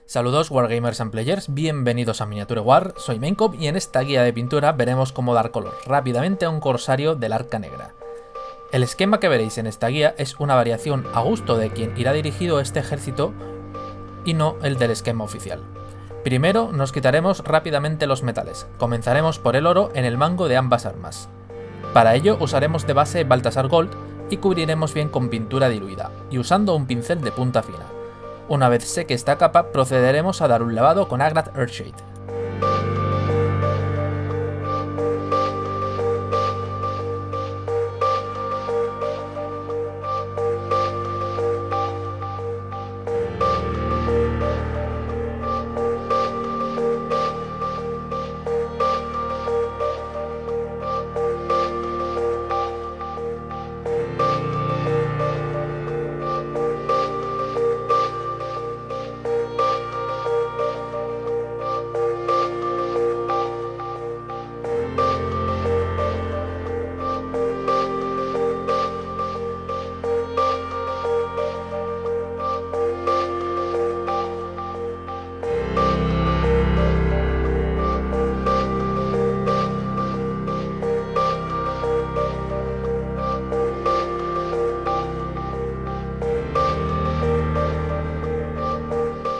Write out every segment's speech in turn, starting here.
Saludos Wargamers and Players, bienvenidos a Miniature War, soy Maincop y en esta guía de pintura veremos cómo dar color rápidamente a un corsario del Arca Negra. El esquema que veréis en esta guía es una variación a gusto de quien irá dirigido este ejército y no el del esquema oficial. Primero nos quitaremos rápidamente los metales, comenzaremos por el oro en el mango de ambas armas. Para ello usaremos de base Baltasar Gold y cubriremos bien con pintura diluida, y usando un pincel de punta fina. Una vez seque esta capa, procederemos a dar un lavado con Agrax Earthshade.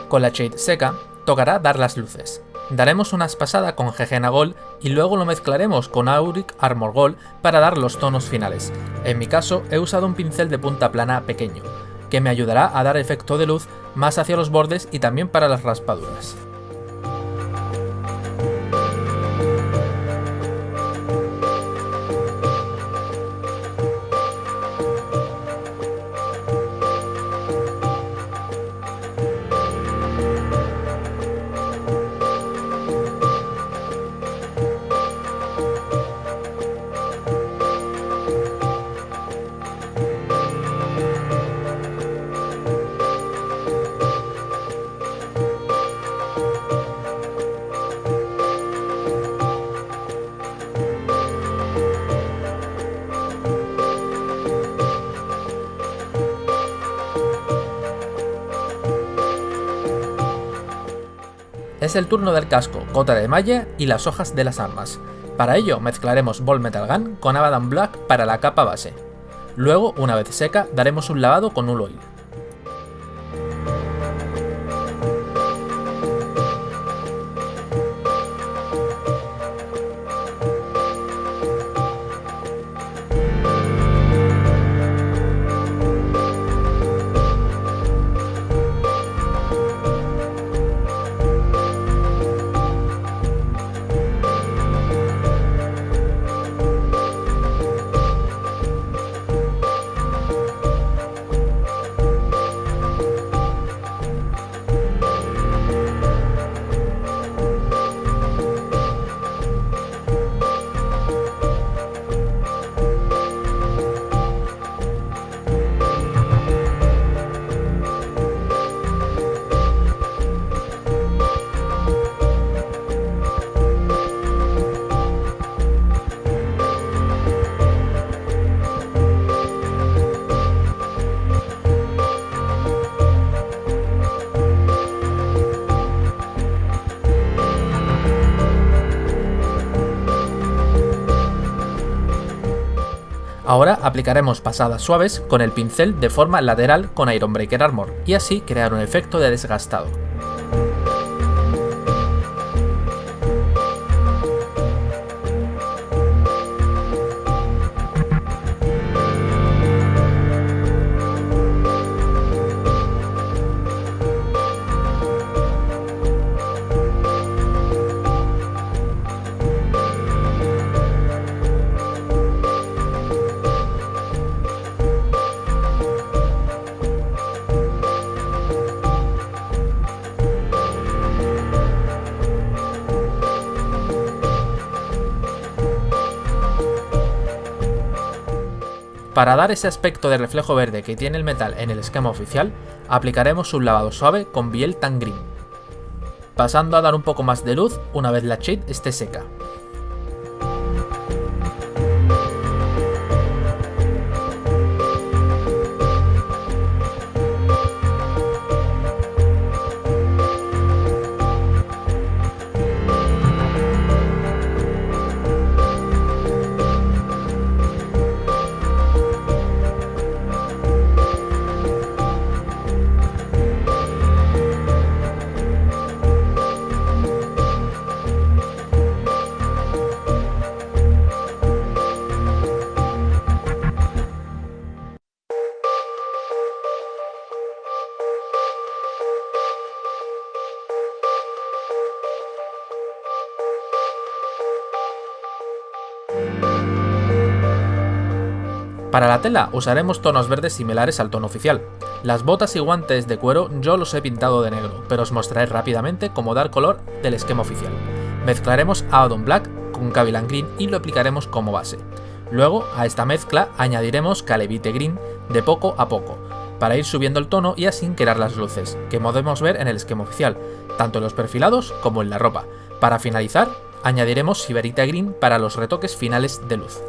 Con la shade seca, tocará dar las luces. Daremos una pasada con Gegena Gold y luego lo mezclaremos con Auric Armor Gold para dar los tonos finales. En mi caso he usado un pincel de punta plana pequeño, que me ayudará a dar efecto de luz más hacia los bordes y también para las raspaduras. Es el turno del casco, cota de malla y las hojas de las armas. Para ello mezclaremos Ball Metal Gun con Abaddon Black para la capa base. Luego, una vez seca, daremos un lavado con Hull Oil. Ahora aplicaremos pasadas suaves con el pincel de forma lateral con Ironbreaker Armor y así crear un efecto de desgastado. Para dar ese aspecto de reflejo verde que tiene el metal en el esquema oficial, aplicaremos un lavado suave con Biel Tan Green, pasando a dar un poco más de luz una vez la shade esté seca. Para la tela usaremos tonos verdes similares al tono oficial. Las botas y guantes de cuero yo los he pintado de negro, pero os mostraré rápidamente cómo dar color del esquema oficial. Mezclaremos Abaddon Black con Cavilan Green y lo aplicaremos como base. Luego a esta mezcla añadiremos Calevite Green de poco a poco, para ir subiendo el tono y así crear las luces, que podemos ver en el esquema oficial, tanto en los perfilados como en la ropa. Para finalizar, añadiremos Sibarita Green para los retoques finales de luz.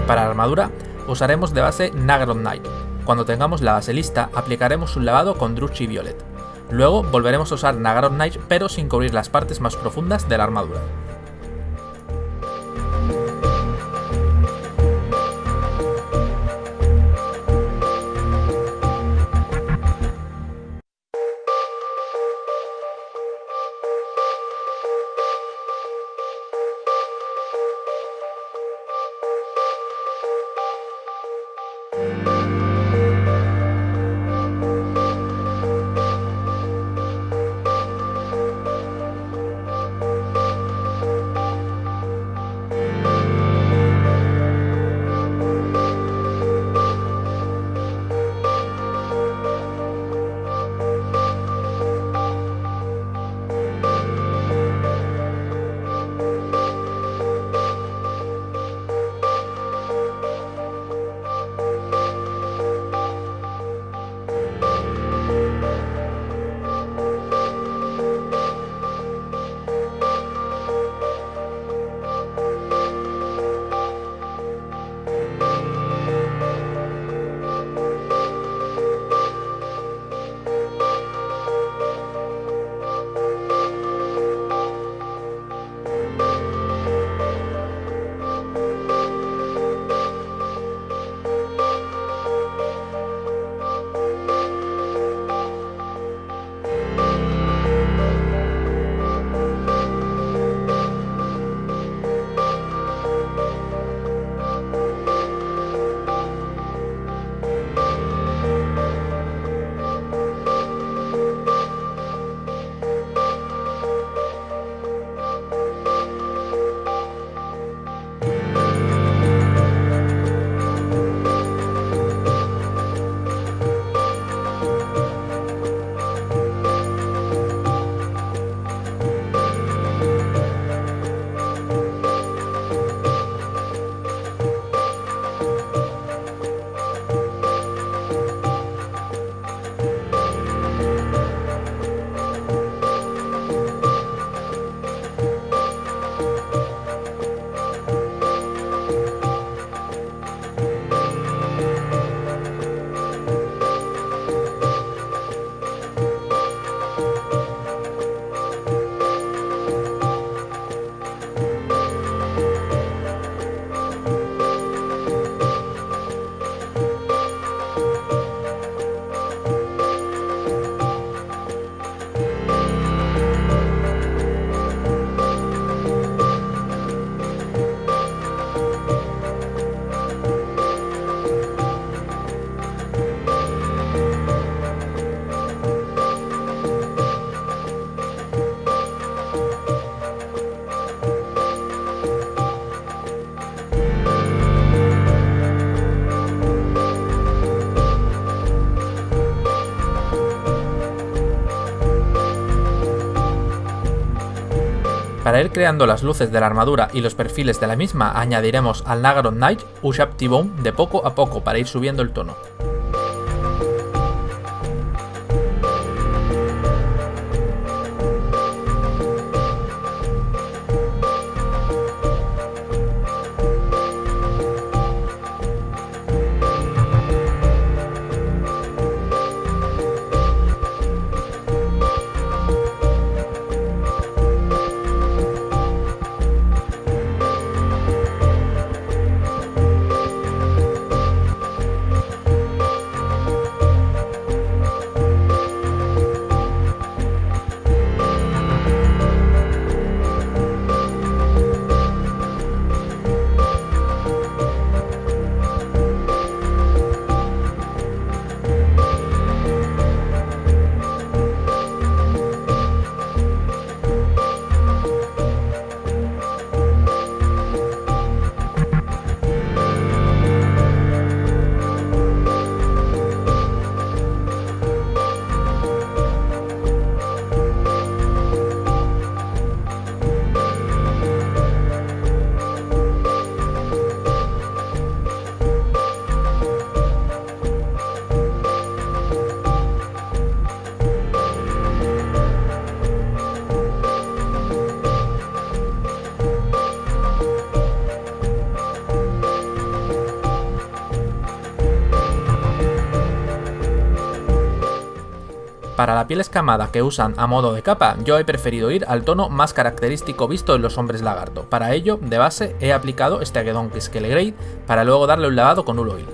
Para la armadura usaremos de base Nagron Knight. Cuando tengamos la base lista, aplicaremos un lavado con Druchii Violet. Luego volveremos a usar Nagaroth Knight, pero sin cubrir las partes más profundas de la armadura. Para ir creando las luces de la armadura y los perfiles de la misma, añadiremos al Nagaroth Knight Ushab T-Bone de poco a poco para ir subiendo el tono. Para la piel escamada que usan a modo de capa, yo he preferido ir al tono más característico visto en los hombres lagarto. Para ello, de base, he aplicado este Aguedón Scale Grade para luego darle un lavado con Hull Oil.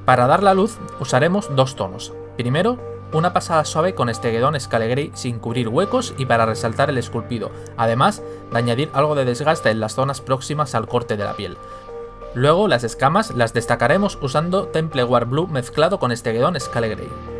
Para dar la luz usaremos dos tonos. Primero, una pasada suave con este Aguedón Scale Grade sin cubrir huecos y para resaltar el esculpido, además de añadir algo de desgaste en las zonas próximas al corte de la piel. Luego las escamas las destacaremos usando Temple War Blue mezclado con este Aguedón Scale Grade.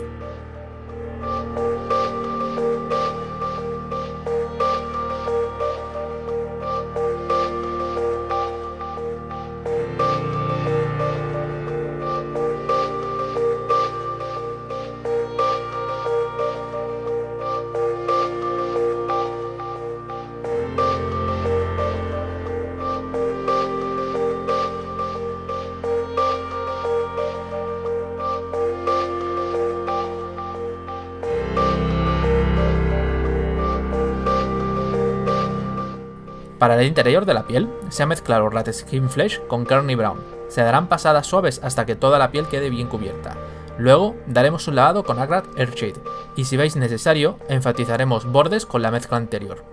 Para el interior de la piel, se ha mezclado Rat Skin Flesh con Kearney Brown. Se darán pasadas suaves hasta que toda la piel quede bien cubierta. Luego, daremos un lavado con Agrad Earthshade, y si veis necesario, enfatizaremos bordes con la mezcla anterior.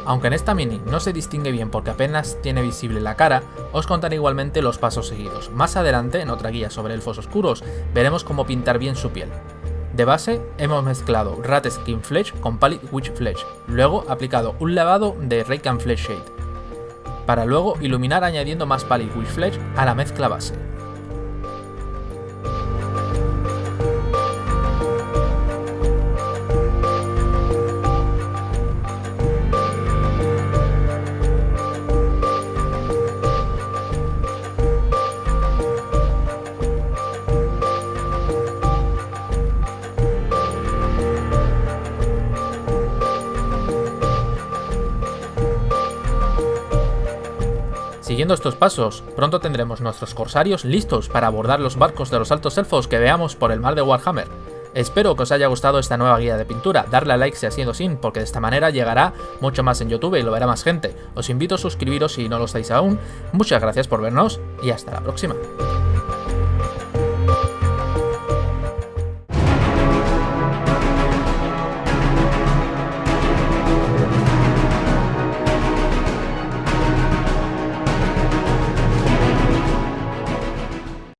Aunque en esta mini no se distingue bien porque apenas tiene visible la cara, os contaré igualmente los pasos seguidos. Más adelante, en otra guía sobre elfos oscuros, veremos cómo pintar bien su piel. De base, hemos mezclado Rat Skin Flesh con Pallid Wych Flesh, luego aplicado un lavado de Rakan Flesh Shade, para luego iluminar añadiendo más Pallid Wych Flesh a la mezcla base. Siguiendo estos pasos, pronto tendremos nuestros corsarios listos para abordar los barcos de los altos elfos que veamos por el mar de Warhammer. Espero que os haya gustado esta nueva guía de pintura, darle a like si ha sido así, porque de esta manera llegará mucho más en YouTube y lo verá más gente. Os invito a suscribiros si no lo estáis aún. Muchas gracias por vernos y hasta la próxima.